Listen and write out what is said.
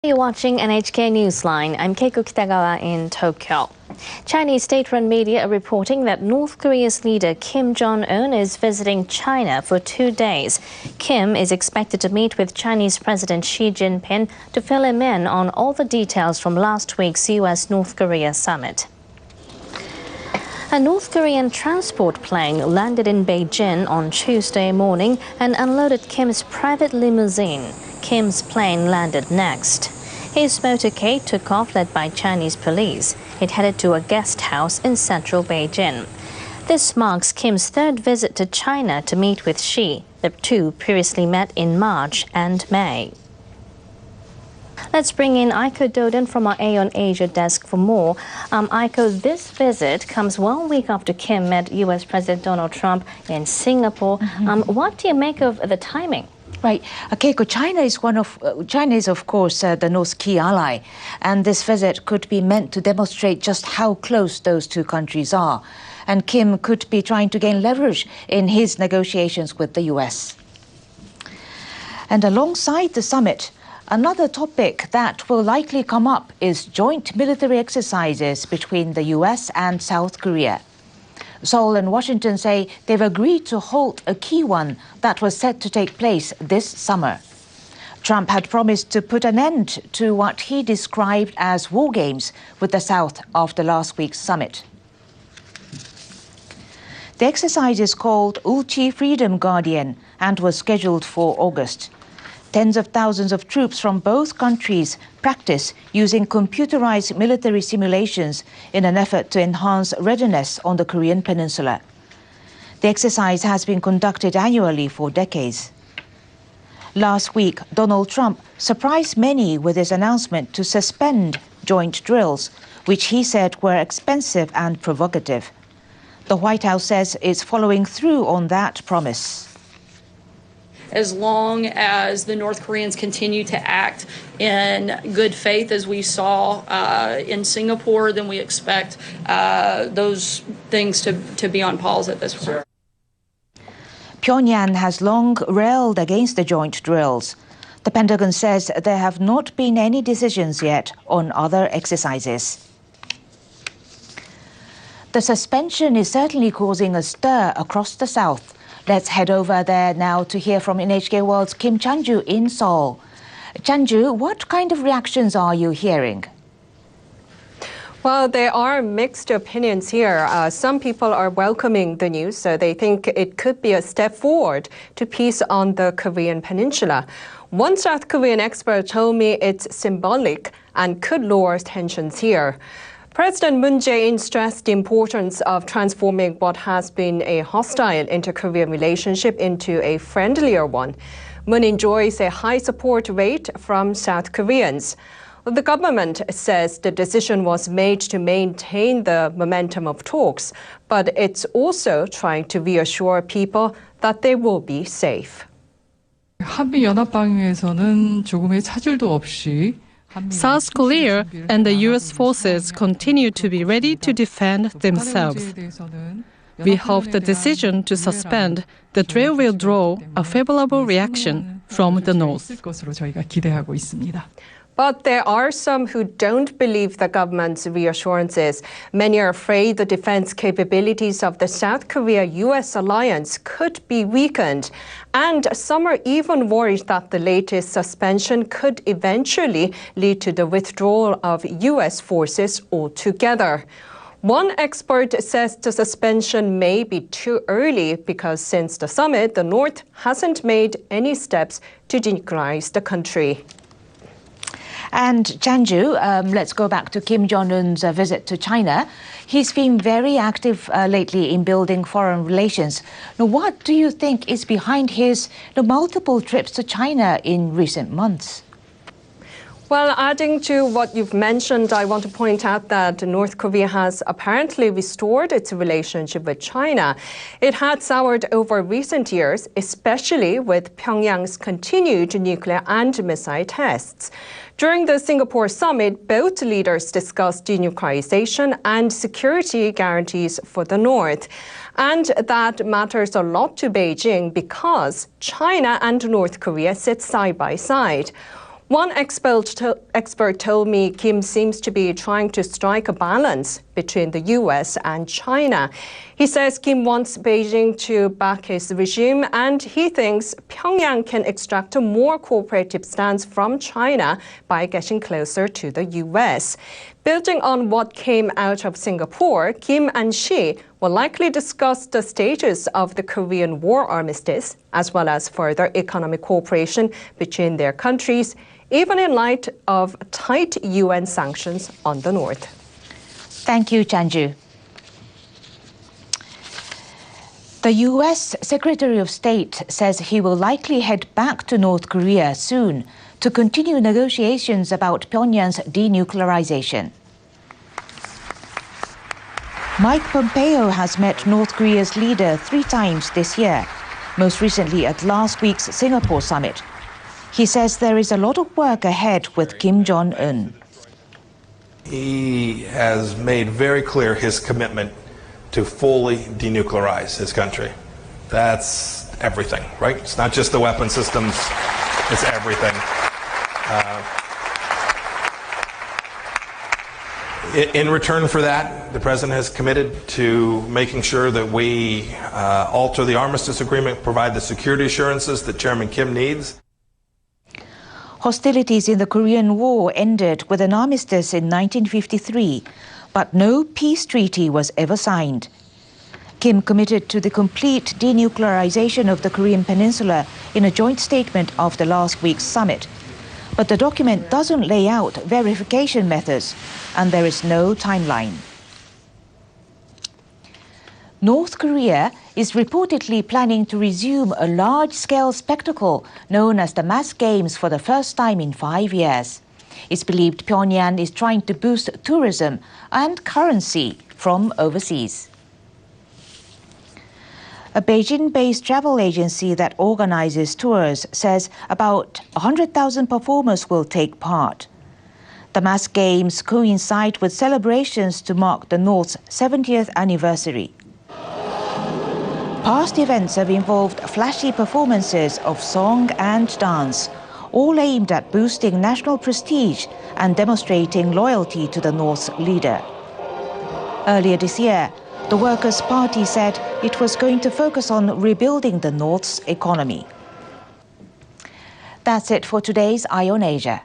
You're watching NHK Newsline. I'm Keiko Kitagawa in Tokyo. Chinese state-run media are reporting that North Korea's leader Kim Jong-un is visiting China for 2 days. Kim is expected to meet with Chinese President Xi Jinping to fill him in on all the details from last week's U.S.-North Korea summit. A North Korean transport plane landed in Beijing on Tuesday morning and unloaded Kim's private limousine. Kim's plane landed next. His motorcade took off, led by Chinese police. It headed to a guest house in central Beijing. This marks Kim's third visit to China to meet with Xi. The two previously met in March and May. Let's bring in Aiko Doden from our Aeon Asia desk for more. Aiko, this visit comes 1 week after Kim met U.S. President Donald Trump in Singapore. What do you make of the timing? Right. Keiko, China is, of course, the North's key ally. And this visit could be meant to demonstrate just how close those two countries are. And Kim could be trying to gain leverage in his negotiations with the U.S. And alongside the summit, another topic that will likely come up is joint military exercises between the U.S. and South Korea. Seoul and Washington say they've agreed to halt a key one that was set to take place this summer. Trump had promised to put an end to what he described as war games with the South after last week's summit. The exercise is called Ulchi Freedom Guardian and was scheduled for August. Tens of thousands of troops from both countries practice using computerized military simulations in an effort to enhance readiness on the Korean peninsula. The exercise has been conducted annually for decades. Last week, Donald Trump surprised many with his announcement to suspend joint drills, which he said were expensive and provocative. The White House says it's following through on that promise. As long as the North Koreans continue to act in good faith, as we saw in Singapore, then we expect those things to be on pause at this point. Pyongyang has long railed against the joint drills. The Pentagon says there have not been any decisions yet on other exercises. The suspension is certainly causing a stir across the South. Let's head over there now to hear from NHK World's Kim Chanju in Seoul. Chanju, what kind of reactions are you hearing? Well, there are mixed opinions here. Some people are welcoming the news, so they think it could be a step forward to peace on the Korean peninsula. One South Korean expert told me it's symbolic and could lower tensions here. President Moon Jae-in stressed the importance of transforming what has been a hostile inter-Korean relationship into a friendlier one. Moon enjoys a high support rate from South Koreans. The government says the decision was made to maintain the momentum of talks, but it's also trying to reassure people that they will be safe. 한미연합방위에서는 조금의 차질도 없이 South Korea and the U.S. forces continue to be ready to defend themselves. We hope the decision to suspend the drill will draw a favorable reaction from the North. But there are some who don't believe the government's reassurances. Many are afraid the defense capabilities of the South Korea-U.S. alliance could be weakened. And some are even worried that the latest suspension could eventually lead to the withdrawal of U.S. forces altogether. One expert says the suspension may be too early because since the summit, the North hasn't made any steps to denuclearize the country. And Chanju, let's go back to Kim Jong-un's visit to China. He's been very active lately in building foreign relations. Now, what do you think is behind his multiple trips to China in recent months? Well, adding to what you've mentioned, I want to point out that North Korea has apparently restored its relationship with China. It had soured over recent years, especially with Pyongyang's continued nuclear and missile tests. During the Singapore summit, both leaders discussed denuclearization and security guarantees for the North. And that matters a lot to Beijing because China and North Korea sit side by side. One expert told me Kim seems to be trying to strike a balance between the U.S. and China. He says Kim wants Beijing to back his regime, and he thinks Pyongyang can extract a more cooperative stance from China by getting closer to the U.S. Building on what came out of Singapore, Kim and Xi will likely discuss the status of the Korean War armistice, as well as further economic cooperation between their countries, even in light of tight UN sanctions on the North. Thank you, Chanju. The U.S. Secretary of State says he will likely head back to North Korea soon to continue negotiations about Pyongyang's denuclearization. Mike Pompeo has met North Korea's leader 3 times this year, most recently at last week's Singapore summit. He says there is a lot of work ahead with Kim Jong-un. He has made very clear his commitment to fully denuclearize his country. That's everything, right? It's not just the weapon systems, it's everything. In return for that, the President has committed to making sure that we alter the armistice agreement, provide the security assurances that Chairman Kim needs. Hostilities in the Korean War ended with an armistice in 1953, but no peace treaty was ever signed. Kim committed to the complete denuclearization of the Korean Peninsula in a joint statement after last week's summit. But the document doesn't lay out verification methods, and there is no timeline. North Korea is reportedly planning to resume a large-scale spectacle known as the mass games for the first time in 5 years. It's believed Pyongyang is trying to boost tourism and currency from overseas. A Beijing-based travel agency that organizes tours says about 100,000 performers will take part. The mass games coincide with celebrations to mark the North's 70th anniversary. Past events have involved flashy performances of song and dance, all aimed at boosting national prestige and demonstrating loyalty to the North's leader. Earlier this year, the Workers' Party said it was going to focus on rebuilding the North's economy. That's it for today's Eye on Asia.